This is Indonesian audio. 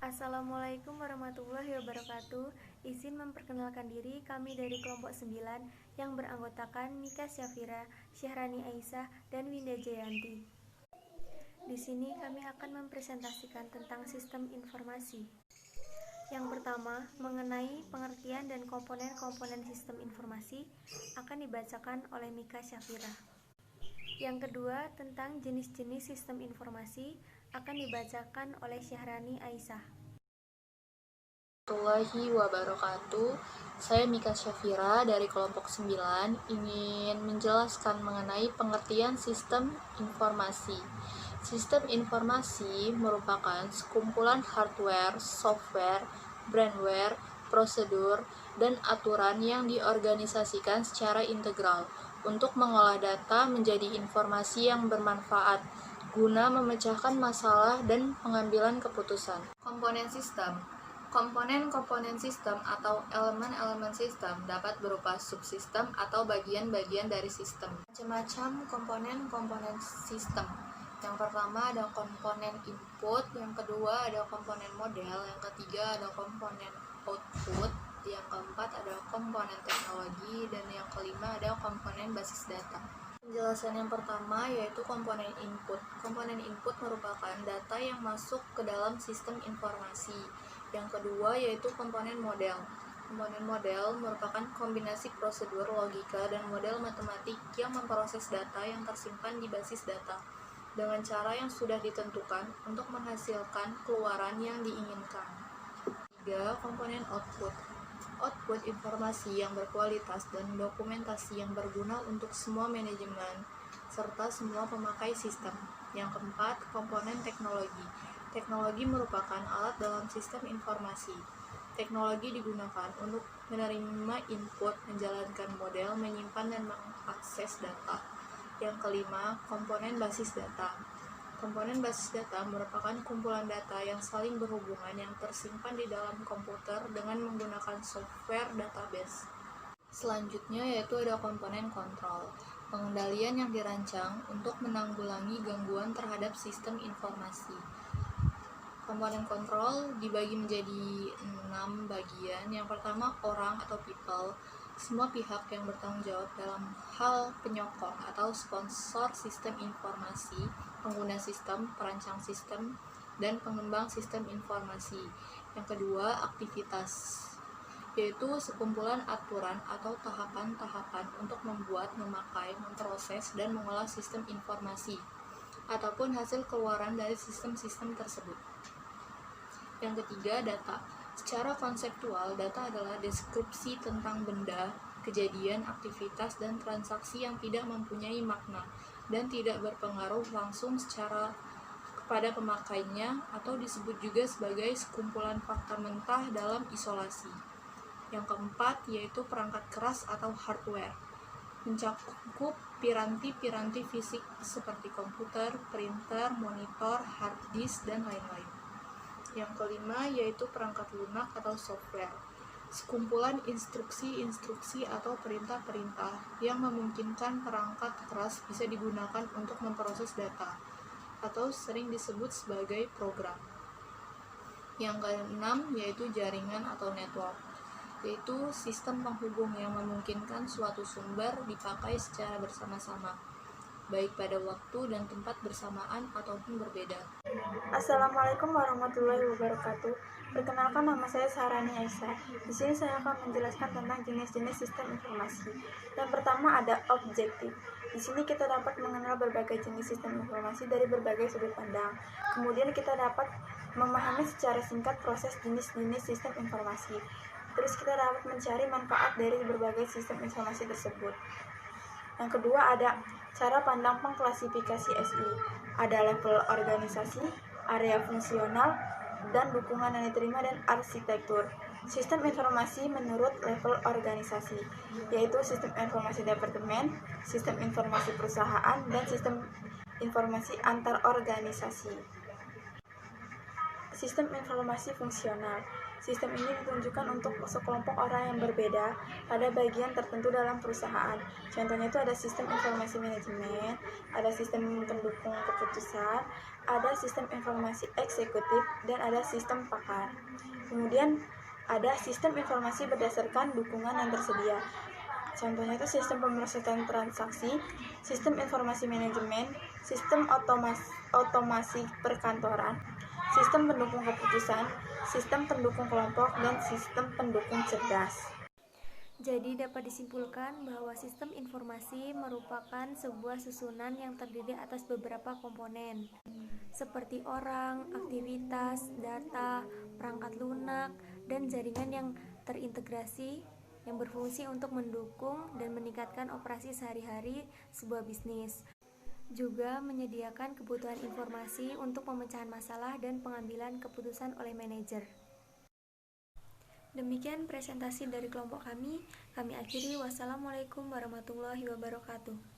Assalamualaikum warahmatullahi wabarakatuh. Izin memperkenalkan diri, kami dari kelompok 9 yang beranggotakan Mika Syafira, Syahrani Aisyah, dan Winda Jayanti. Di sini kami akan mempresentasikan tentang sistem informasi. Yang pertama, mengenai pengertian dan komponen-komponen sistem informasi akan dibacakan oleh Mika Syafira. Yang kedua, tentang jenis-jenis sistem informasi akan dibacakan oleh Syahrani Aisyah. Warahmatullahi wabarakatuh. Saya Mika Syafira dari kelompok 9 ingin menjelaskan mengenai pengertian sistem informasi. Sistem informasi merupakan sekumpulan hardware, software, brandware, prosedur, dan aturan yang diorganisasikan secara integral untuk mengolah data menjadi informasi yang bermanfaat guna memecahkan masalah dan pengambilan keputusan. Komponen sistem. Komponen-komponen sistem atau elemen-elemen sistem dapat berupa subsistem atau bagian-bagian dari sistem. Macam-macam komponen-komponen sistem. Yang pertama ada komponen input, yang kedua ada komponen model, yang ketiga ada komponen output, yang keempat ada komponen teknologi, dan yang kelima ada komponen basis data. Penjelasan yang pertama yaitu komponen input. Komponen input merupakan data yang masuk ke dalam sistem informasi. Yang kedua yaitu komponen model. Komponen model merupakan kombinasi prosedur, logika, dan model matematik yang memproses data yang tersimpan di basis data dengan cara yang sudah ditentukan untuk menghasilkan keluaran yang diinginkan. 3. Komponen output. Output informasi yang berkualitas dan dokumentasi yang berguna untuk semua manajemen serta semua pemakai sistem. Yang keempat, komponen teknologi. Teknologi merupakan alat dalam sistem informasi. Teknologi digunakan untuk menerima input, menjalankan model, menyimpan dan mengakses data. Yang kelima, komponen basis data. Komponen basis data merupakan kumpulan data yang saling berhubungan yang tersimpan di dalam komputer dengan menggunakan software database. Selanjutnya yaitu ada komponen kontrol. Pengendalian yang dirancang untuk menanggulangi gangguan terhadap sistem informasi. Komponen kontrol dibagi menjadi 6 bagian. Yang pertama, orang atau people. Semua pihak yang bertanggung jawab dalam hal penyokong atau sponsor sistem informasi, pengguna sistem, perancang sistem, dan pengembang sistem informasi. Yang kedua, aktivitas, yaitu sekumpulan aturan atau tahapan-tahapan untuk membuat, memakai, memproses, dan mengolah sistem informasi, ataupun hasil keluaran dari sistem-sistem tersebut. Yang ketiga, data. Secara konseptual, data adalah deskripsi tentang benda, kejadian, aktivitas, dan transaksi yang tidak mempunyai makna dan tidak berpengaruh langsung secara kepada pemakainya, atau disebut juga sebagai sekumpulan fakta mentah dalam isolasi. Yang keempat, yaitu perangkat keras atau hardware. Mencakup piranti-piranti fisik seperti komputer, printer, monitor, hard disk, dan lain-lain. Yang kelima yaitu perangkat lunak atau software, sekumpulan instruksi-instruksi atau perintah-perintah yang memungkinkan perangkat keras bisa digunakan untuk memproses data, atau sering disebut sebagai program. Yang keenam yaitu jaringan atau network, yaitu sistem penghubung yang memungkinkan suatu sumber dipakai secara bersama-sama, baik pada waktu dan tempat bersamaan ataupun berbeda. Assalamualaikum warahmatullahi wabarakatuh. Perkenalkan, nama saya Syahrani Aisyah. Di sini saya akan menjelaskan tentang jenis-jenis sistem informasi. Yang pertama ada objektif. Di sini kita dapat mengenal berbagai jenis sistem informasi dari berbagai sudut pandang. Kemudian kita dapat memahami secara singkat proses jenis-jenis sistem informasi. Terus kita dapat mencari manfaat dari berbagai sistem informasi tersebut. Yang kedua ada cara pandang pengklasifikasi SI. Ada level organisasi, area fungsional, dan dukungan yang diterima dan arsitektur. Sistem informasi menurut level organisasi, yaitu sistem informasi departemen, sistem informasi perusahaan, dan sistem informasi antar organisasi. Sistem informasi fungsional. Sistem ini ditunjukkan untuk sekelompok orang yang berbeda pada bagian tertentu dalam perusahaan. Contohnya itu ada sistem informasi manajemen, ada sistem pendukung keputusan, ada sistem informasi eksekutif, dan ada sistem pakar. Kemudian ada sistem informasi berdasarkan dukungan yang tersedia. Contohnya itu sistem pemrosesan transaksi, sistem informasi manajemen, sistem otomasi perkantoran, sistem pendukung keputusan, sistem pendukung kelompok, dan sistem pendukung cerdas. Jadi dapat disimpulkan bahwa sistem informasi merupakan sebuah susunan yang terdiri atas beberapa komponen, seperti orang, aktivitas, data, perangkat lunak, dan jaringan yang terintegrasi yang berfungsi untuk mendukung dan meningkatkan operasi sehari-hari sebuah bisnis. Juga menyediakan kebutuhan informasi untuk pemecahan masalah dan pengambilan keputusan oleh manajer. Demikian presentasi dari kelompok kami akhiri. Wassalamualaikum warahmatullahi wabarakatuh.